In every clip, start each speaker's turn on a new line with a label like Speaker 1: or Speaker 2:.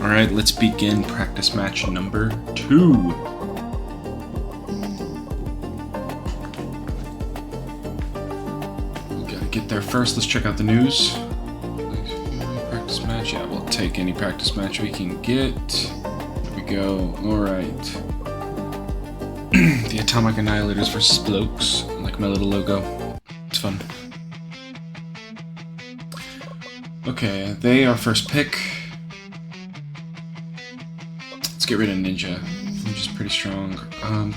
Speaker 1: Alright, let's begin practice match number 2. We gotta get there first. Let's check out the news. Practice match. Yeah, we'll take any practice match we can get. There we go. Alright. The Atomic Annihilators versus Blokes. I like my little logo. It's fun. Okay, they are first pick. Let's get rid of Ninja. Ninja's pretty strong.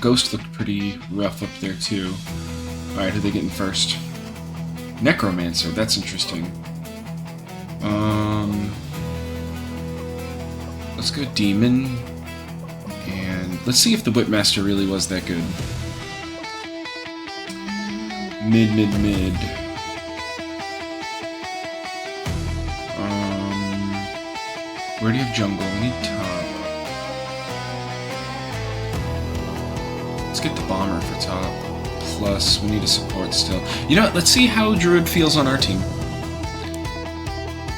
Speaker 1: Ghost looked pretty rough up there too. Alright, who are they getting first? Necromancer, that's interesting. Let's go Demon. And let's see if the Whipmaster really was that good. Mid. Where do you have jungle? We need top. Let's get the bomber for top. Plus, we need a support still. You know what? Let's see how Druid feels on our team.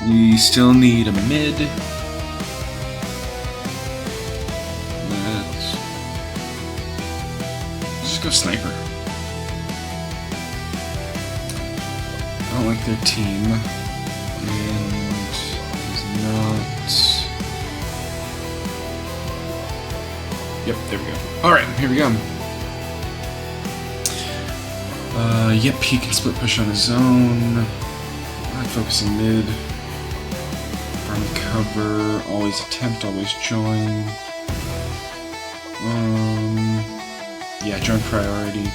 Speaker 1: We still need a mid. Let's just go sniper. I don't like their team. And he's not. Yep, there we go. Alright, here we go. Yep, he can split push on his own. I'm focusing mid. From cover, always attempt, always join. Yeah, join priority.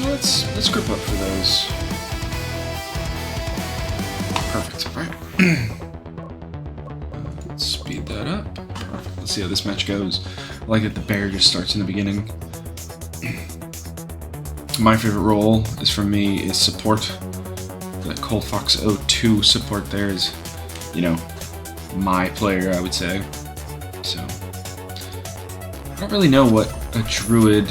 Speaker 1: Let's group up for those. Perfect, alright. Let's speed that up. Perfect. Let's see how this match goes. I like that the bear just starts in the beginning. My favorite role is for me is support. That Cold Fox 02 support there is, you know, my player, I would say. So I don't really know what a Druid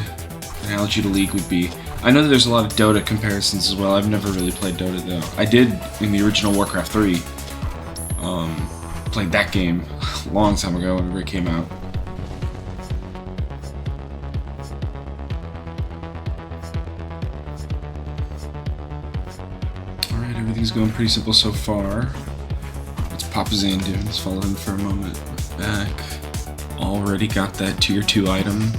Speaker 1: analogy to League would be. I know that there's a lot of Dota comparisons as well. I've never really played Dota though. I did in the original Warcraft 3. Played that game a long time ago whenever it came out. Alright, everything's going pretty simple so far. What's Papa Zan doing? Let's follow him for a moment. Back. Already got that tier 2 item.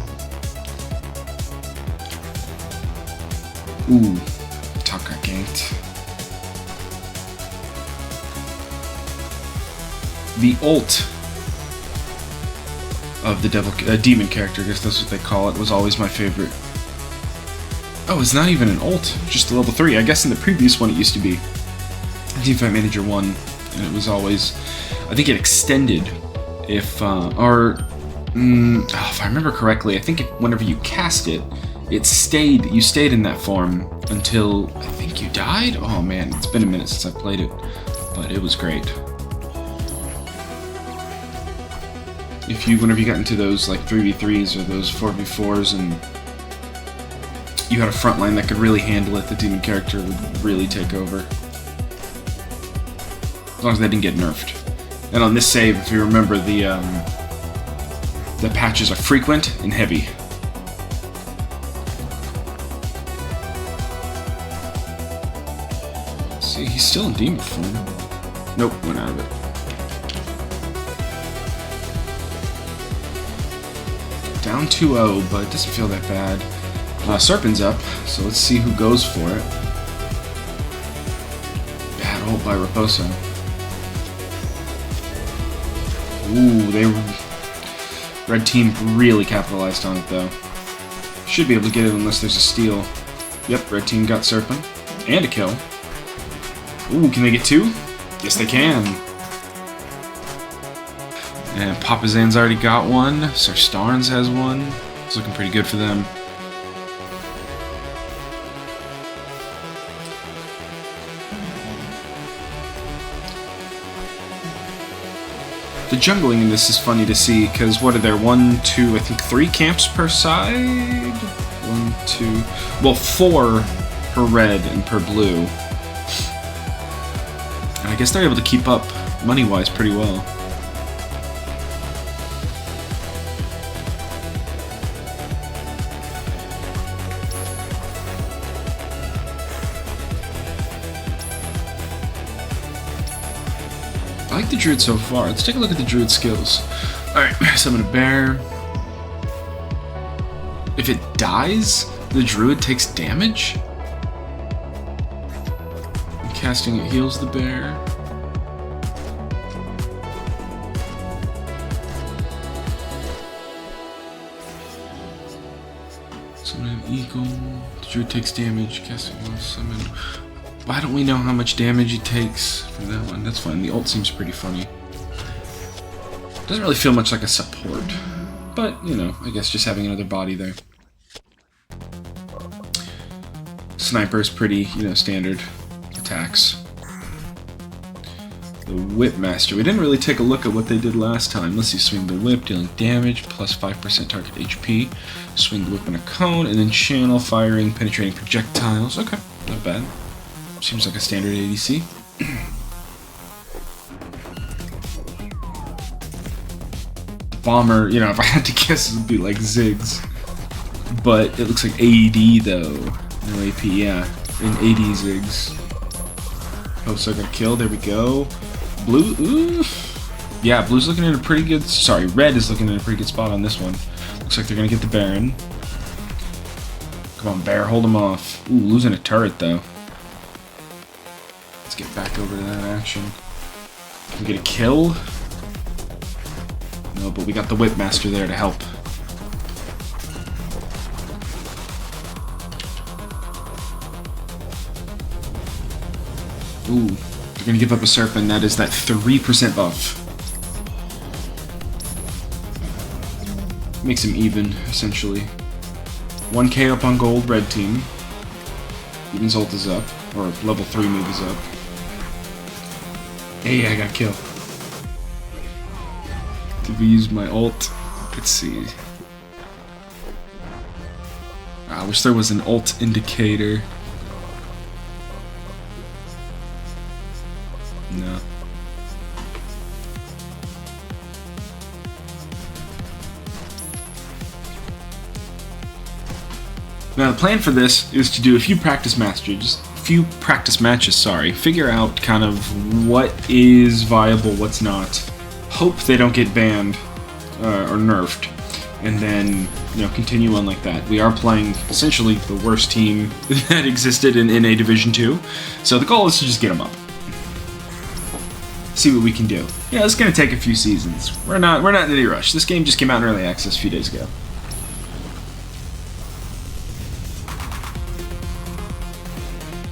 Speaker 1: Ooh, top got ganked. The ult of the demon character, I guess that's what they call it, was always my favorite. Oh, it's not even an ult, just a level 3. I guess in the previous one it used to be Teamfight Manager 1, and it was always, I think it extended if, if I remember correctly, I think whenever you cast it, you stayed in that form until, I think you died? Oh man, it's been a minute since I played it, but it was great. Whenever you got into those like 3v3s or those 4v4s and you had a front line that could really handle it, the demon character would really take over. As long as they didn't get nerfed. And on this save, if you remember, the patches are frequent and heavy. See, he's still in demon form. Nope, went out of it. Down 2-0, but it doesn't feel that bad. Serpent's up, so let's see who goes for it. Bad ult by Raposo. Ooh, red team really capitalized on it though. Should be able to get it unless there's a steal. Yep, red team got Serpent. And a kill. Ooh, can they get 2? Yes, they can. And Papa Zan's already got one. Sir Starnes has one. It's looking pretty good for them. The jungling in this is funny to see, because what are there? 1, 2, I think 3 camps per side? 1, 2... Well, 4 per red and per blue. And I guess they're able to keep up money-wise pretty well. I like the druid so far. Let's take a look at the druid skills. Alright, summon a bear. If it dies, the druid takes damage? And casting it heals the bear. Summon an eagle. The druid takes damage. Casting will summon. Why don't we know how much damage he takes for that one? That's fine. The ult seems pretty funny. Doesn't really feel much like a support. But, you know, I guess just having another body there. Sniper's pretty, you know, standard attacks. The Whip Master. We didn't really take a look at what they did last time. Let's see, swing the whip, dealing damage, plus 5% target HP. Swing the whip in a cone, and then channel, firing, penetrating projectiles. Okay, not bad. Seems like a standard ADC. The bomber, you know, if I had to guess, it would be like Ziggs. But it looks like AD though. No AP, yeah. In AD Ziggs. Oh, so I got a kill. There we go. Blue, ooh. Yeah, blue's looking in a pretty good. Sorry, red is looking in a pretty good spot on this one. Looks like they're gonna get the Baron. Come on, Bear, hold him off. Ooh, losing a turret though. Let's get back over to that action. Can we get a kill? No, but we got the Whip Master there to help. Ooh, they're gonna give up a Serpent. That is that 3% buff. Makes him even, essentially. 1k up on gold, red team. Eden's ult is up, or level 3 move is up. Hey, I got killed. Did we use my ult? Let's see. I wish there was an ult indicator. No. Now the plan for this is to do a few practice matches, figure out kind of what is viable, what's not, hope they don't get banned or nerfed, and then, you know, continue on like that. We are playing essentially the worst team that existed in a Division 2, so the goal is to just get them up. See what we can do. Yeah, it's gonna take a few seasons. We're not in any rush. This game just came out in early access a few days ago.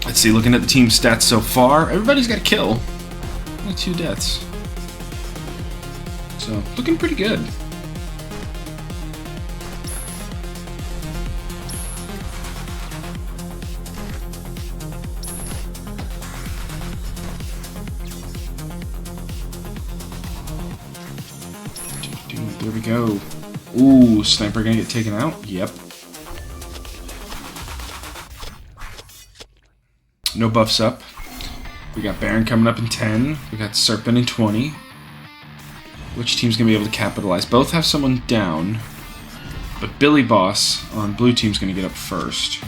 Speaker 1: Let's see, looking at the team stats so far, everybody's got a kill. Only 2 deaths. So, looking pretty good. There we go. Ooh, Sniper gonna get taken out? Yep. No buffs up. We got Baron coming up in 10. We got Serpent in 20. Which team's gonna be able to capitalize? Both have someone down. But Billy Boss on blue team's gonna get up first.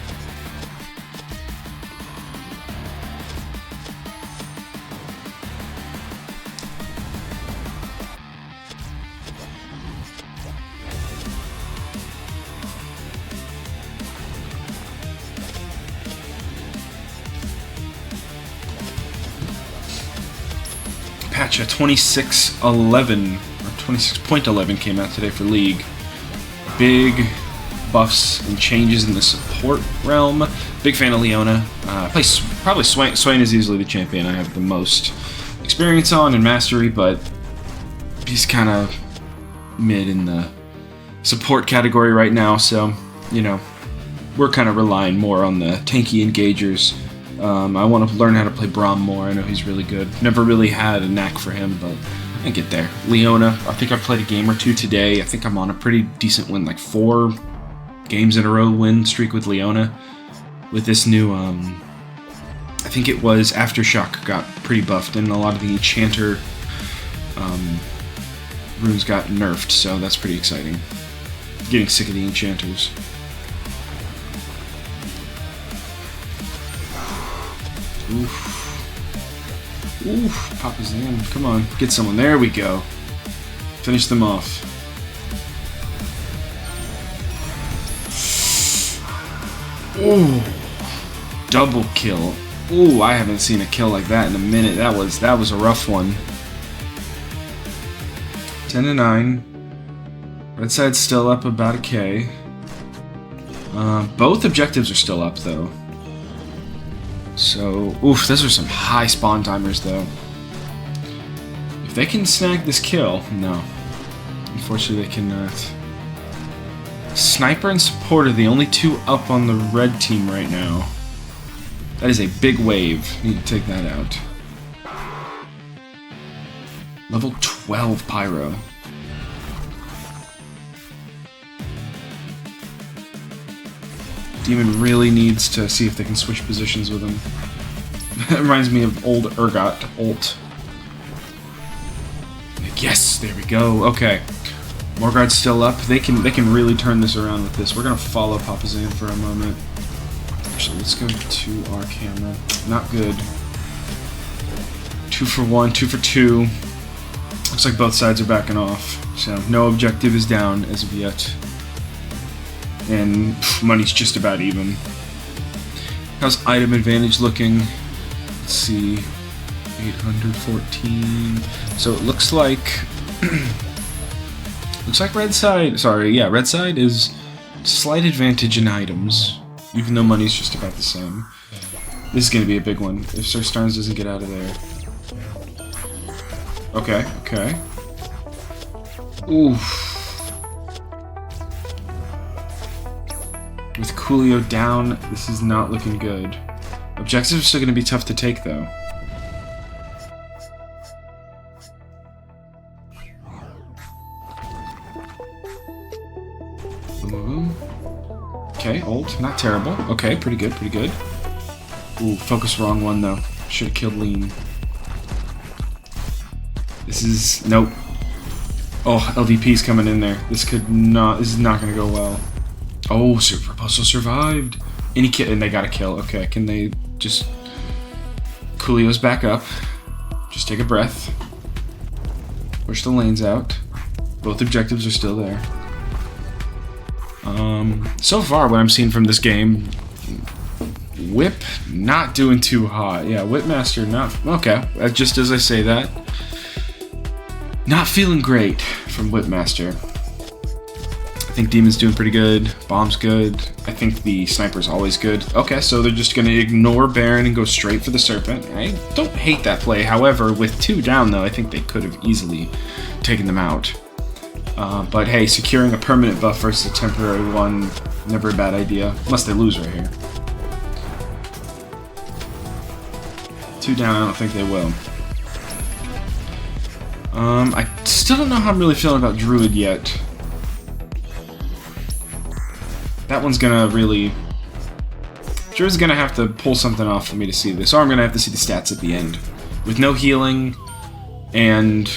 Speaker 1: Patch 26.11 or 26.11 came out today for League. Big buffs and changes in the support realm. Big fan of Leona. Probably Swain is easily the champion I have the most experience on and mastery, but he's kind of mid in the support category right now, so, you know, we're kind of relying more on the tanky engagers. I want to learn how to play Braum more. I know he's really good. Never really had a knack for him, but I get there. Leona, I think I've played a game or two today. I think I'm on a pretty decent win, like 4 games in a row win streak with Leona. With this new, I think it was Aftershock got pretty buffed, and a lot of the Enchanter runes got nerfed, so that's pretty exciting. Getting sick of the Enchanters. Oof. Oof, Papa Zan. Come on, get someone. There we go. Finish them off. Ooh. Double kill. Ooh, I haven't seen a kill like that in a minute. That was a rough one. 10-9. Red side's still up about a K. Both objectives are still up though. So, oof, those are some high spawn timers though. If they can snag this kill, no. Unfortunately, they cannot. Sniper and Support are the only two up on the red team right now. That is a big wave. Need to take that out. Level 12 Pyro. Demon really needs to see if they can switch positions with him. That reminds me of old Urgot ult. Yes, there we go. Okay. Morgard's still up. They can really turn this around with this. We're gonna follow Papa Zan for a moment. Actually, let's go to our camera. Not good. 2 for 1, 2 for 2. Looks like both sides are backing off. So no objective is down as of yet. And money's just about even. How's item advantage looking? Let's see. 814. So it looks like red side is slight advantage in items, even though money's just about the same. This is gonna be a big one if Sir Starnes doesn't get out of there. Okay, okay. Oof. With Coolio down, this is not looking good. Objectives are still gonna be tough to take though. Okay, ult, not terrible. Okay, pretty good, pretty good. Ooh, focus wrong one though. Should have killed Lean. This is nope. Oh, LVP's coming in there. This is not gonna go well. Oh, Proposal survived. And they got a kill. Okay, can they just Coolio's back up. Just take a breath. Push the lanes out. Both objectives are still there. So far, what I'm seeing from this game, Whip not doing too hot. Yeah, Whipmaster not okay. Just as I say that, not feeling great from Whipmaster. I think Demon's doing pretty good. Bomb's good. I think the Sniper's always good. Okay, so they're just gonna ignore Baron and go straight for the Serpent. I don't hate that play. However, with 2 down though, I think they could have easily taken them out. But hey, securing a permanent buff versus a temporary one, never a bad idea. Unless they lose right here. 2 down, I don't think they will. I still don't know how I'm really feeling about Druid yet. That one's gonna really... Druid's gonna have to pull something off for me to see this, or I'm gonna have to see the stats at the end. With no healing, and,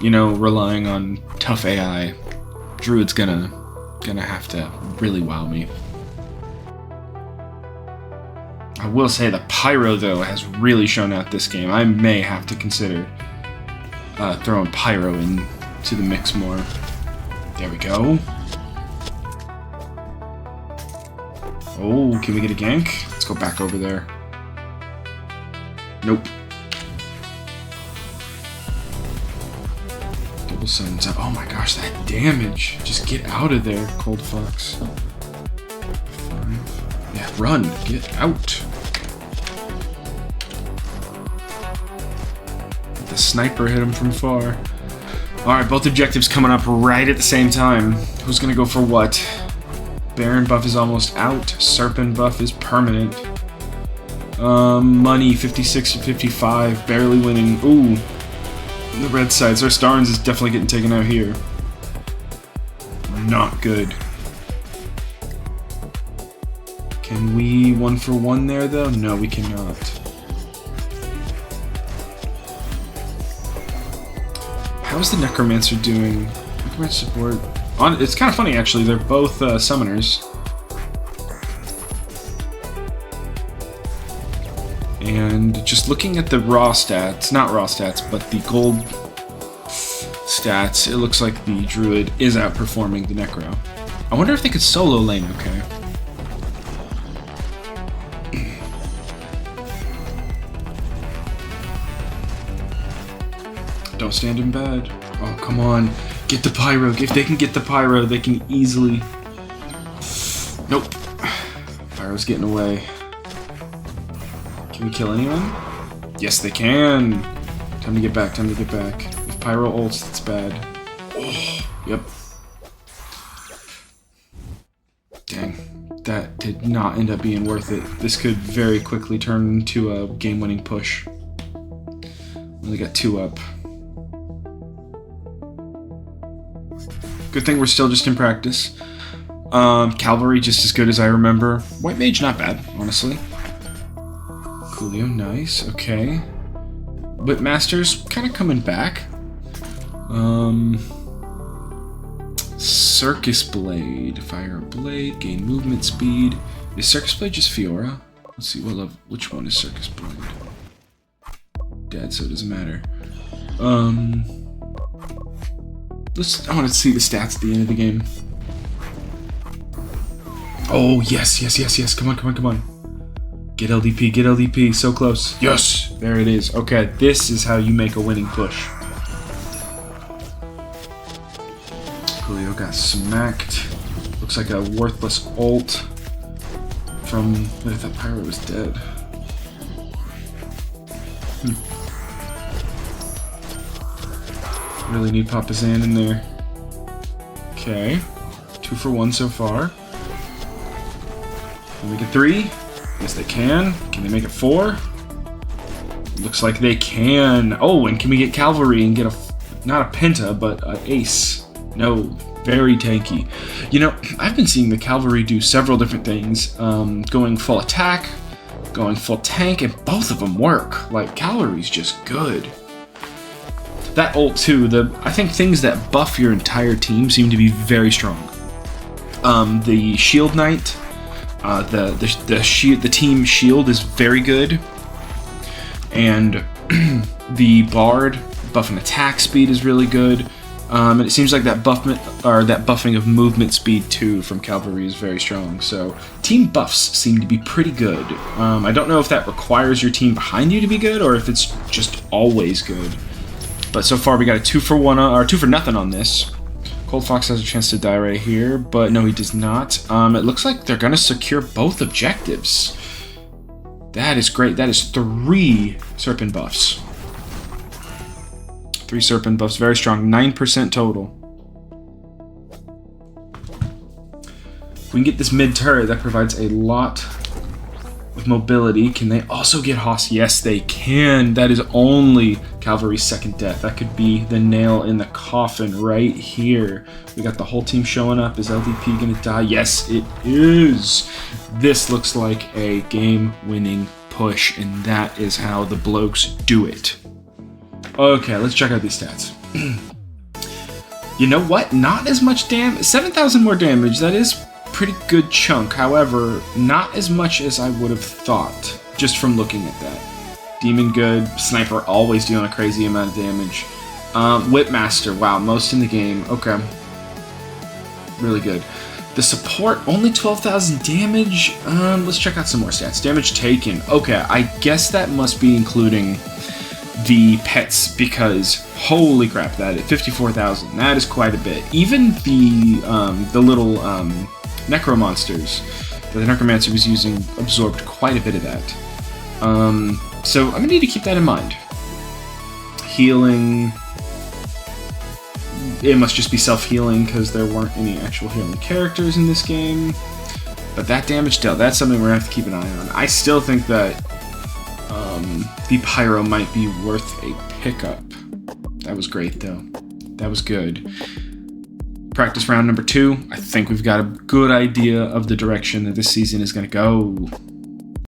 Speaker 1: you know, relying on tough AI, Druid's gonna have to really wow me. I will say the Pyro, though, has really shown out this game. I may have to consider throwing Pyro into the mix more. There we go. Oh, can we get a gank? Let's go back over there. Nope. Double suns up. Oh my gosh, that damage. Just get out of there, Cold Fox. 5. Yeah, run. Get out. The sniper hit him from far. Alright, both objectives coming up right at the same time. Who's gonna go for what? Baron buff is almost out. Serpent buff is permanent. Money 56 to 55, barely winning. Ooh, the red side. Sir Starnes is definitely getting taken out here. Not good. Can we 1 for 1 there though? No, we cannot. How's the Necromancer doing? Necromancer support. It's kind of funny, actually. They're both summoners. And just looking at the raw stats, not raw stats, but the gold stats, it looks like the Druid is outperforming the Necro. I wonder if they could solo lane okay. Don't stand in bed. Oh, come on. Get the Pyro. If they can get the Pyro, they can easily... Nope. Pyro's getting away. Can we kill anyone? Yes, they can. Time to get back. Time to get back. If Pyro ults, that's bad. Oh, yep. Dang. That did not end up being worth it. This could very quickly turn into a game-winning push. Only got 2 up. Good thing we're still just in practice. Cavalry just as good as I remember. White Mage not bad, honestly. Coolio, nice. Okay. Whipmaster's kind of coming back. Circus Blade. Fire a blade, gain movement speed. Is Circus Blade just Fiora? Let's see which one is Circus Blade. Dead, so it doesn't matter. I want to see the stats at the end of the game. Oh, yes. Come on. Get LDP, so close. Yes, there it is. Okay, this is how you make a winning push. Coolio got smacked. Looks like a worthless ult from... I thought Pyro was dead. Really need Papa Zan in there. Okay. 2 for 1 so far. Can they make it 3? Yes, they can. Can they make it 4? Looks like they can. Oh, and can we get Cavalry and get not a Penta, but an Ace? No, very tanky. You know, I've been seeing the Cavalry do several different things. Going full attack, going full tank, and both of them work. Like, Cavalry's just good. That ult too, I think things that buff your entire team seem to be very strong. The Shield Knight, the team shield is very good, and the Bard buffing attack speed is really good. And it seems like that buffing of movement speed too from Cavalry is very strong. So team buffs seem to be pretty good. I don't know if that requires your team behind you to be good or if it's just always good. But so far we got a 2 for 1 or 2 for nothing on this. Cold Fox has a chance to die right here, but no, he does not. It looks like they're gonna secure both objectives. That is great. That is 3 Serpent buffs. 3 Serpent buffs, very strong. 9% total. We can get this mid turret that provides a lot of mobility. Can they also get Hoss? Yes, they can. That is only Cavalry's second death. That could be the nail in the coffin right here. We got the whole team showing up. Is LDP gonna die? Yes, it is. This looks like a game-winning push, and that is how the blokes do it. Okay, let's check out these stats. You know what? Not as much damage. 7,000 more damage. That is pretty good chunk. However, not as much as I would have thought just from looking at that. Demon good. Sniper always doing a crazy amount of damage. Whipmaster. Wow, most in the game. Okay. Really good. The support, only 12,000 damage. Let's check out some more stats. Damage taken. Okay, I guess that must be including the pets, because holy crap, that is 54,000. That is quite a bit. Even the little necro monsters that the necromancer was using absorbed quite a bit of that. So I'm gonna need to keep that in mind. Healing. It must just be self-healing because there weren't any actual healing characters in this game. But that damage dealt, that's something we're gonna have to keep an eye on. I still think that the Pyro might be worth a pickup. That was great though. That was good. Practice round number 2. I think we've got a good idea of the direction that this season is gonna go.